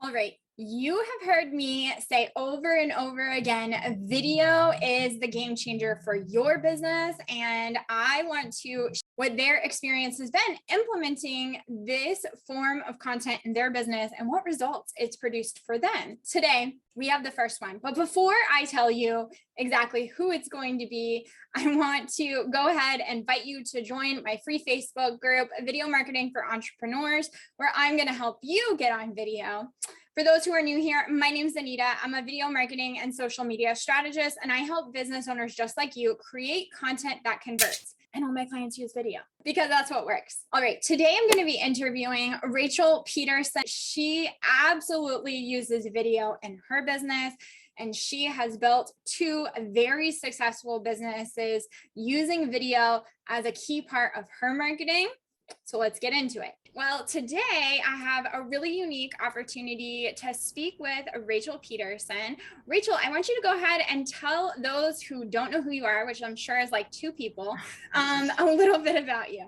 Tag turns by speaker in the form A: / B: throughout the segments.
A: All right. You have heard me say over and over again, video is the game changer for your business. And I want to what their experience has been implementing this form of content in their business and what results it's produced for them. Today, we have the first one. But before I tell you exactly who it's going to be, I want to go ahead and invite you to join my free Facebook group, Video Marketing for Entrepreneurs, where I'm going to help you get on video. For those who are new here, my name is Anita. I'm a video marketing and social media strategist, and I help business owners just like you create content that converts. And all my clients use video because that's what works. All right, today I'm going to be interviewing Rachel Pedersen. She absolutely uses video in her business, and she has built two very successful businesses using video as a key part of her marketing. So let's get into it. Well, today I have a really unique opportunity to speak with Rachel Pedersen. Rachel, I want you to go ahead and tell those who don't know who you are, which I'm sure is like two people, a little bit about you.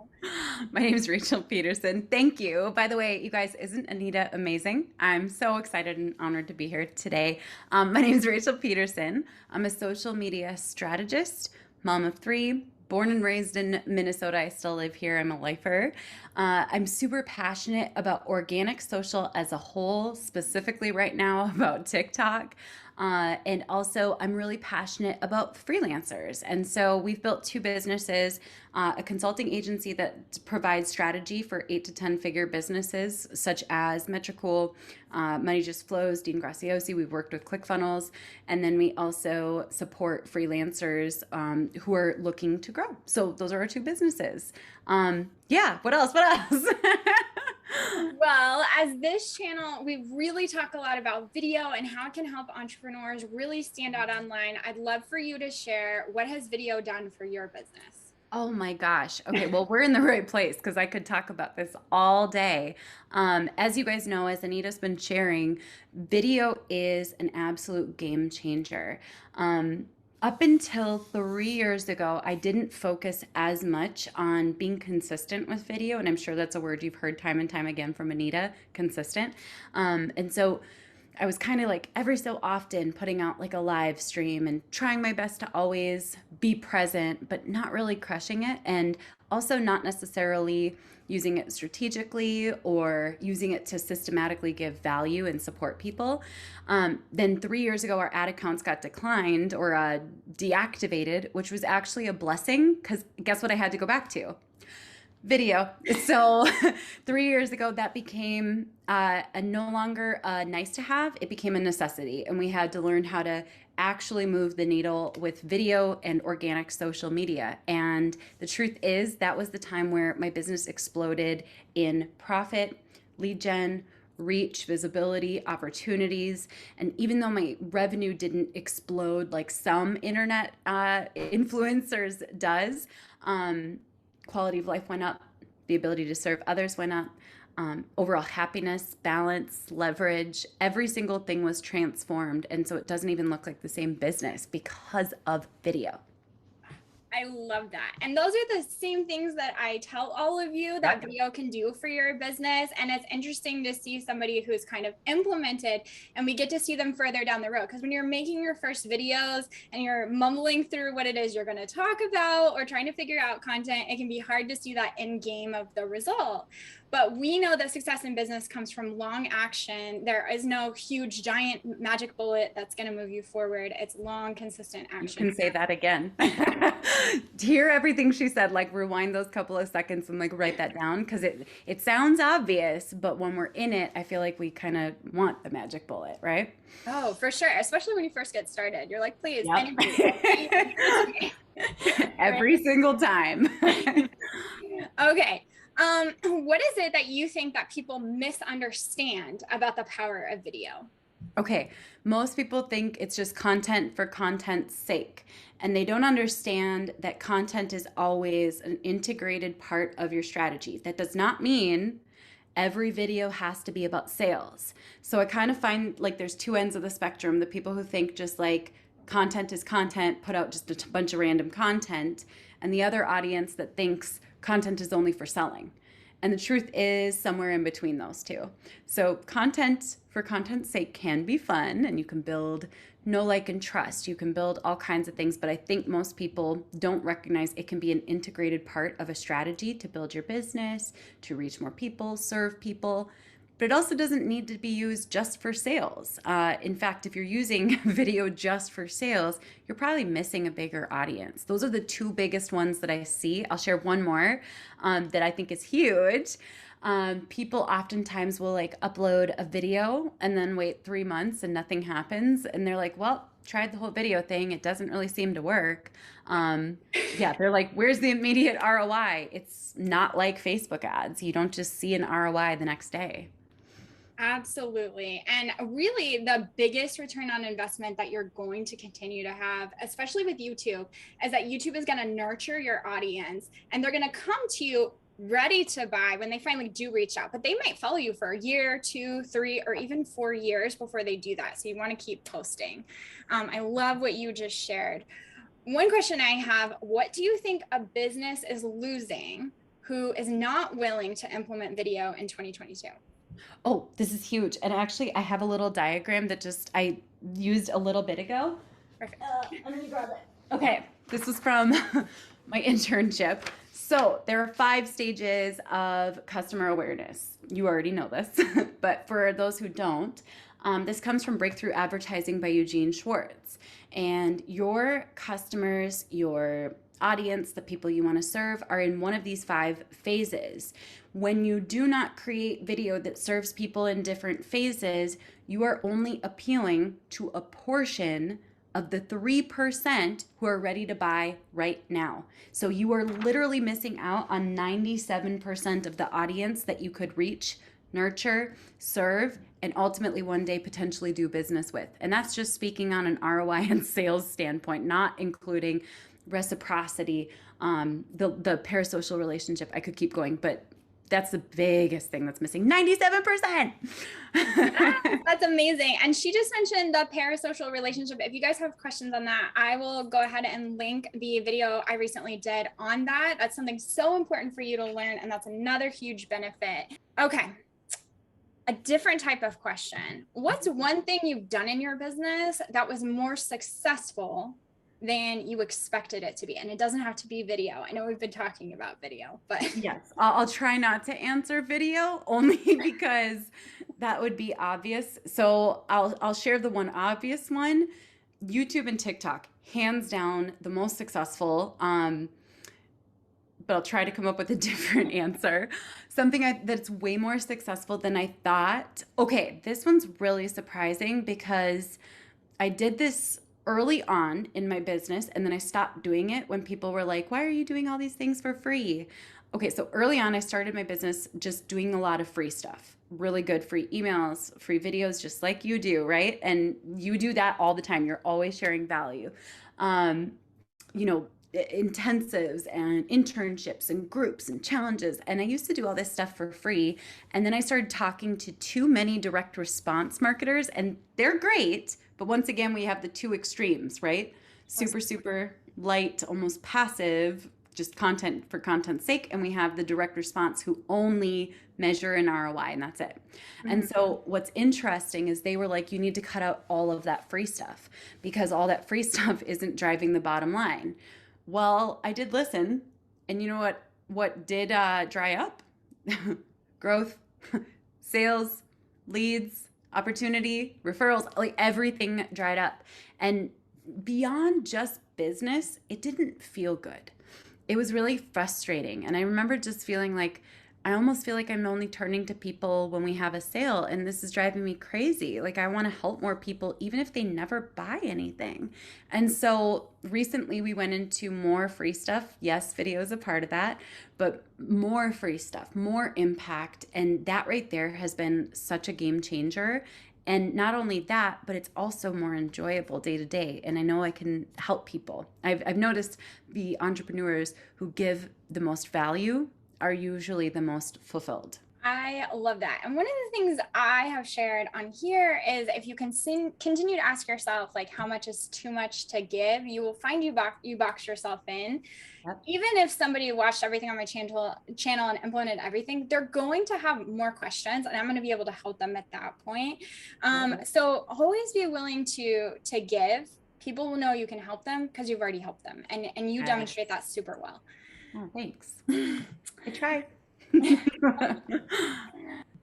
B: My name is Rachel Pedersen. Thank you. By the way, you guys, isn't Anita amazing? I'm so excited and honored to be here today. My name is Rachel Pedersen. I'm a social media strategist, mom of three, born and raised in Minnesota. I still live here. I'm a lifer. I'm super passionate about organic social as a whole, specifically right now about TikTok. And also I'm really passionate about freelancers. And so we've built two businesses, a consulting agency that provides strategy for 8 to 10 figure businesses, such as Metricool, Money Just Flows, Dean Graciosi. We've worked with ClickFunnels. And then we also support freelancers who are looking to grow. So those are our two businesses. Yeah, what else?
A: Well, as this channel, we really talk a lot about video and how it can help entrepreneurs really stand out online. I'd love for you to share what has video done for your business.
B: Oh my gosh. Okay, well, we're in the right place because I could talk about this all day. As you guys know, as Anita's been sharing, video is an absolute game changer. Up until 3 years ago, I didn't focus as much on being consistent with video. And I'm sure that's a word you've heard time and time again from Anita, consistent. And so I was kind of like every so often putting out like a live stream and trying my best to always be present, but not really crushing it. And also not necessarily using it strategically or using it to systematically give value and support people. Then 3 years ago, our ad accounts got declined or deactivated, which was actually a blessing because guess what I had to go back to? Video. So 3 years ago, that became no longer nice to have. It became a necessity. And we had to learn how to actually move the needle with video and organic social media. And the truth is that was the time where my business exploded in profit, lead gen, reach, visibility, opportunities. And even though my revenue didn't explode like some internet influencers does, quality of life went up, the ability to serve others went up, overall happiness, balance, leverage, every single thing was transformed. And so it doesn't even look like the same business because of video.
A: I love that. And those are the same things that I tell all of you that video can do for your business. And it's interesting to see somebody who's kind of implemented and we get to see them further down the road. Because when you're making your first videos and you're mumbling through what it is you're going to talk about or trying to figure out content, it can be hard to see that end game of the result. But we know that success in business comes from long action. There is no huge, giant magic bullet that's going to move you forward. It's long, consistent action.
B: You can say that again. Hear everything she said, like rewind those couple of seconds and like write that down because it sounds obvious, but when we're in it, I feel like we kind of want the magic bullet, right?
A: Oh, for sure. Especially when you first get started. You're like, please,
B: yep.
A: anybody.
B: Every single time.
A: Okay. What is it that you think that people misunderstand about the power of video?
B: Okay, most people think it's just content for content's sake, and they don't understand that content is always an integrated part of your strategy. That does not mean every video has to be about sales. So I kind of find like there's two ends of the spectrum, the people who think just like content is content, put out just a bunch of random content, and the other audience that thinks content is only for selling. And the truth is somewhere in between those two. So, content for content's sake can be fun, and you can build know, like, and trust. You can build all kinds of things, but I think most people don't recognize it can be an integrated part of a strategy to build your business, to reach more people, serve people. But it also doesn't need to be used just for sales. In fact, if you're using video just for sales, you're probably missing a bigger audience. Those are the two biggest ones that I see. I'll share one more that I think is huge. People oftentimes will like upload a video and then wait 3 months and nothing happens. And they're like, well, tried the whole video thing. It doesn't really seem to work. Yeah, they're like, where's the immediate ROI? It's not like Facebook ads. You don't just see an ROI the next day.
A: Absolutely. And really, the biggest return on investment that you're going to continue to have, especially with YouTube, is that YouTube is going to nurture your audience and they're going to come to you ready to buy when they finally do reach out. But they might follow you for a year, 2, 3, or even 4 years before they do that. So you want to keep posting. I love what you just shared. One question I have: what do you think a business is losing who is not willing to implement video in 2022?
B: Oh, this is huge. And actually, I have a little diagram that just I used a little bit ago.
A: Perfect.
B: Let me grab it. Okay, this was from my internship. So there are 5 stages of customer awareness. You already know this, but for those who don't, this comes from Breakthrough Advertising by Eugene Schwartz. And your customers, your audience, the people you want to serve, are in one of these 5 phases. When you do not create video that serves people in different phases, you are only appealing to a portion of the 3% who are ready to buy right now. So you are literally missing out on 97% of the audience that you could reach, nurture, serve, and ultimately one day potentially do business with. And that's just speaking on an ROI and sales standpoint, not including reciprocity, the parasocial relationship. I could keep going, but that's the biggest thing that's missing. 97%.
A: That's amazing. And she just mentioned the parasocial relationship. If you guys have questions on that, I will go ahead and link the video I recently did on that. That's something so important for you to learn. And that's another huge benefit. Okay. A different type of question. What's one thing you've done in your business that was more successful than you expected it to be? And it doesn't have to be video. I know we've been talking about video, but
B: yes, I'll try not to answer video only because that would be obvious. So I'll share the one obvious one. YouTube and TikTok, hands down the most successful. But I'll try to come up with a different answer. Something that's way more successful than I thought. Okay, this one's really surprising because I did this early on in my business and then I stopped doing it when people were like, why are you doing all these things for free? Okay, so early on I started my business just doing a lot of free stuff. Really good free emails, free videos, just like you do, right? And you do that all the time. You're always sharing value. You know, intensives and internships and groups and challenges. And I used to do all this stuff for free. And then I started talking to too many direct response marketers, and they're great. But once again, we have the two extremes, right? Super light, almost passive, just content for content's sake. And we have the direct response who only measure an ROI, and that's it. Mm-hmm. And so what's interesting is they were like, you need to cut out all of that free stuff because all that free stuff isn't driving the bottom line. Well, I did listen, and you know what did dry up? Growth, sales, leads, opportunity, referrals, like everything dried up. And beyond just business, it didn't feel good. It was really frustrating. And I remember just feeling like, I almost feel like I'm only turning to people when we have a sale, and this is driving me crazy. Like, I want to help more people, even if they never buy anything. And so recently we went into more free stuff. Yes, video is a part of that, but more free stuff, more impact. And that right there has been such a game changer. And not only that, but it's also more enjoyable day to day. And I know I can help people. I've noticed the entrepreneurs who give the most value are usually the most fulfilled.
A: I love that. And one of the things I have shared on here is if you can continue to ask yourself, like, how much is too much to give, you will find you box yourself in.
B: Yep.
A: Even if somebody watched everything on my channel and implemented everything, they're going to have more questions, and I'm going to be able to help them at that point.
B: Love it.
A: So always be willing to give. People will know you can help them because you've already helped them, and you
B: Yes.
A: demonstrate that super well.
B: Oh, thanks. I try.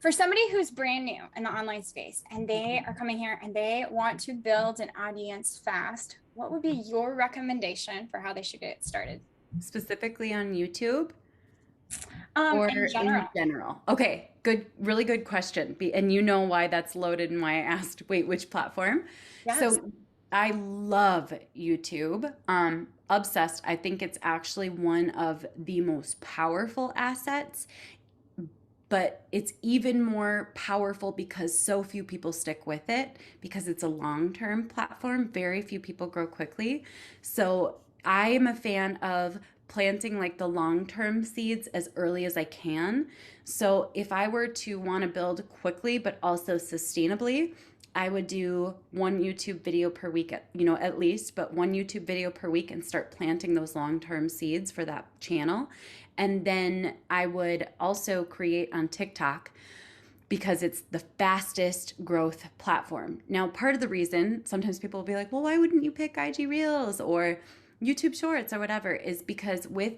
A: For somebody who's brand new in the online space and they are coming here and they want to build an audience fast, what would be your recommendation for how they should get started?
B: Specifically on YouTube or
A: In
B: in
A: general.
B: general? Okay, good, really good question. And you know why that's loaded and why I asked, wait, which platform?
A: Yes.
B: So I love YouTube. Obsessed. I think it's actually one of the most powerful assets, but it's even more powerful because so few people stick with it because it's a long-term platform. Very few people grow quickly. So I am a fan of planting like the long-term seeds as early as I can. So if I were to want to build quickly but also sustainably, I would do one YouTube video per week, at least, but one YouTube video per week and start planting those long-term seeds for that channel. And then I would also create on TikTok because it's the fastest growth platform. Now, part of the reason sometimes people will be like, well, why wouldn't you pick IG Reels or YouTube Shorts or whatever, is because with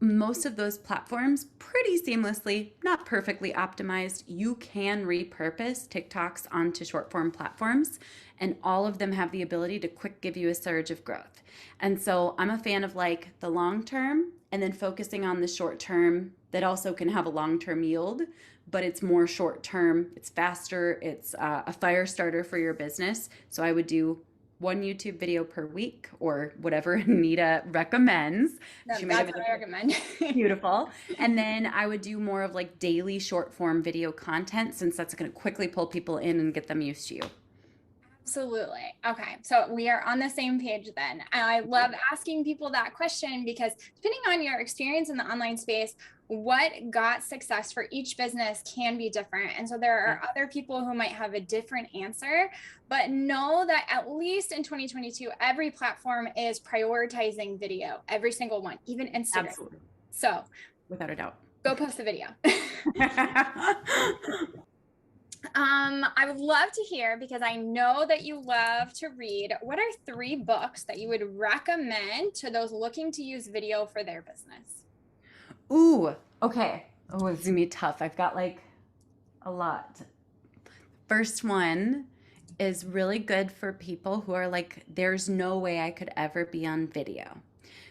B: most of those platforms pretty seamlessly, not perfectly optimized, you can repurpose TikToks onto short form platforms, and all of them have the ability to quick give you a surge of growth. And so I'm a fan of like the long term and then focusing on the short term that also can have a long term yield, but it's more short term, it's faster, it's a fire starter for your business. So I would do one YouTube video per week or whatever Anita recommends.
A: No,
B: She might have
A: that's
B: a
A: what I
B: different.
A: recommend.
B: Beautiful. And then I would do more of like daily short form video content since that's going to quickly pull people in and get them used to you.
A: Absolutely. Okay. So we are on the same page then. I love asking people that question because depending on your experience in the online space, what got success for each business can be different. And so there
B: Yeah,
A: are other people who might have a different answer, but know that at least in 2022, every platform is prioritizing video, every single one, even Instagram.
B: absolutely.
A: So
B: Without a doubt.
A: go post a video. I would love to hear because I know that you love to read. What are 3 books that you would recommend to those looking to use video for their business?
B: Ooh, okay. Oh, it's gonna be tough. I've got like a lot. First one is really good for people who are like, there's no way I could ever be on video.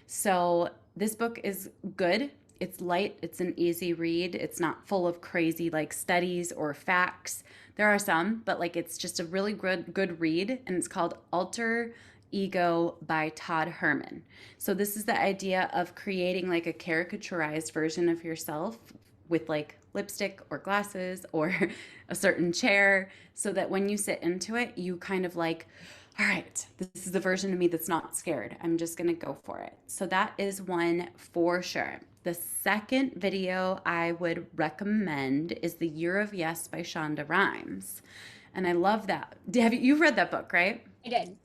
B: So this book is good. It's light, it's an easy read. It's not full of crazy like studies or facts. There are some, but like it's just a really good read, and it's called Alter Ego by Todd Herman. So this is the idea of creating like a caricaturized version of yourself with like lipstick or glasses or a certain chair so that when you sit into it, you kind of like, all right, this is the version of me that's not scared. I'm just going to go for it. So that is one for sure. The second video I would recommend is The Year of Yes by Shonda Rhimes. And I love that. You've read that book, right?
A: I did.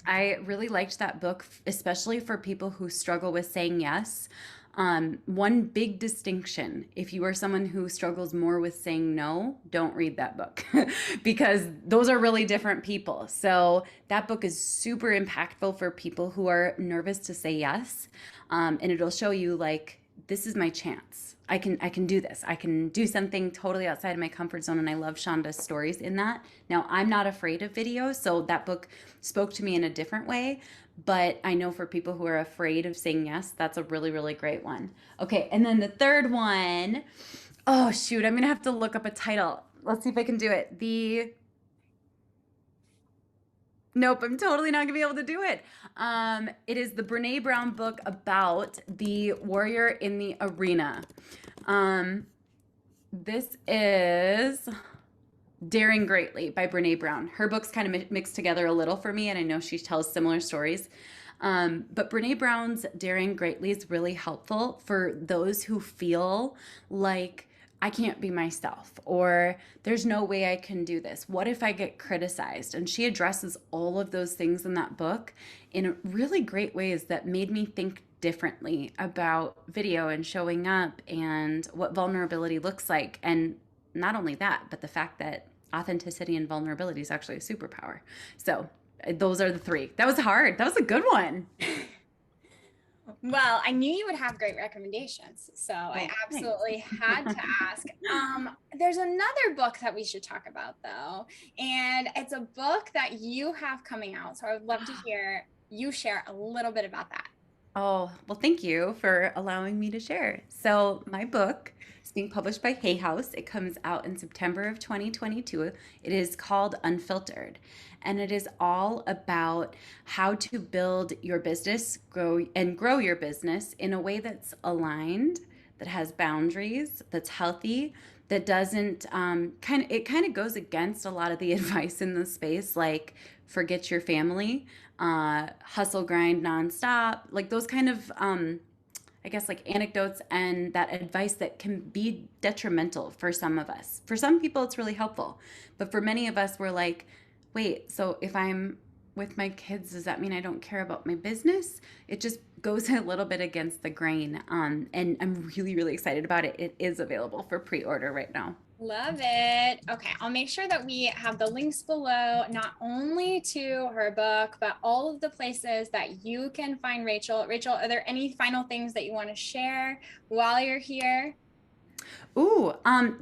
B: I really liked that book, especially for people who struggle with saying yes. One big distinction, if you are someone who struggles more with saying no, don't read that book because those are really different people. So that book is super impactful for people who are nervous to say yes. And it'll show you like, this is my chance. I can do this. I can do something totally outside of my comfort zone. And I love Shonda's stories in that. Now, I'm not afraid of video, so that book spoke to me in a different way. But I know for people who are afraid of saying yes, that's a really, really great one. Okay, and then the third one, oh shoot, I'm gonna have to look up a title. Let's see if I can do it. Nope, I'm totally not gonna be able to do it. It is the Brene Brown book about the warrior in the arena. This is Daring Greatly by Brene Brown. Her books kind of mixed together a little for me, and I know she tells similar stories. But Brene Brown's Daring Greatly is really helpful for those who feel like I can't be myself, or there's no way I can do this. What if I get criticized? And she addresses all of those things in that book in really great ways that made me think differently about video and showing up and what vulnerability looks like. And not only that, but the fact that authenticity and vulnerability is actually a superpower. So those are the three. That was hard. That was a good one.
A: Well, I knew you would have great recommendations, so I
B: Oh, thanks.
A: absolutely had to ask. There's another book that we should talk about though, and it's a book that you have coming out. So I would love to hear you share a little bit about that.
B: Oh, well, thank you for allowing me to share. So, my book is being published by Hay House. It comes out in September of 2022. It is called Unfiltered, and it is all about how to build your business, grow your business in a way that's aligned, that has boundaries, that's healthy, that doesn't kind of goes against a lot of the advice in the space, like forget your family, hustle grind nonstop, like those kind of I guess like anecdotes and that advice that can be detrimental for some of us. For some people, it's really helpful, but for many of us, we're like, wait, so if I'm with my kids, does that mean I don't care about my business? It just goes a little bit against the grain. And I'm really, really excited about it. It is available for pre-order right now.
A: Love it. Okay, I'll make sure that we have the links below, not only to her book, but all of the places that you can find Rachel. Rachel, are there any final things that you want to share while you're here?
B: Ooh,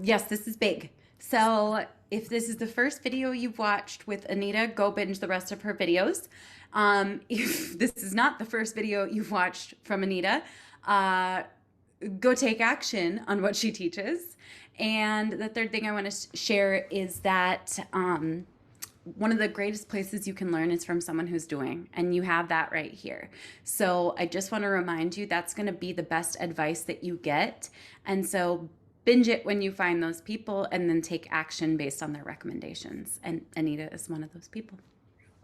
B: yes, this is big. So if this is the first video you've watched with Anita, go binge the rest of her videos. If this is not the first video you've watched from Anita, uh, go take action on what she teaches. And the third thing I want to share is that one of the greatest places you can learn is from someone who's doing, and you have that right here. So I just want to remind you that's going to be the best advice that you get. And so binge it when you find those people and then take action based on their recommendations. And Anita is one of those people.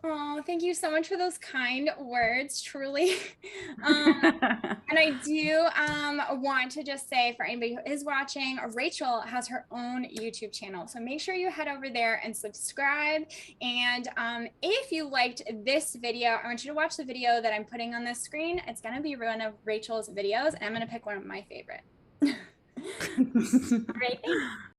A: Oh, thank you so much for those kind words, truly. And I do want to just say for anybody who is watching, Rachel has her own YouTube channel. So make sure you head over there and subscribe. And if you liked this video, I want you to watch the video that I'm putting on this screen. It's going to be one of Rachel's videos, and I'm going to pick one of my favorite. Great. Thanks.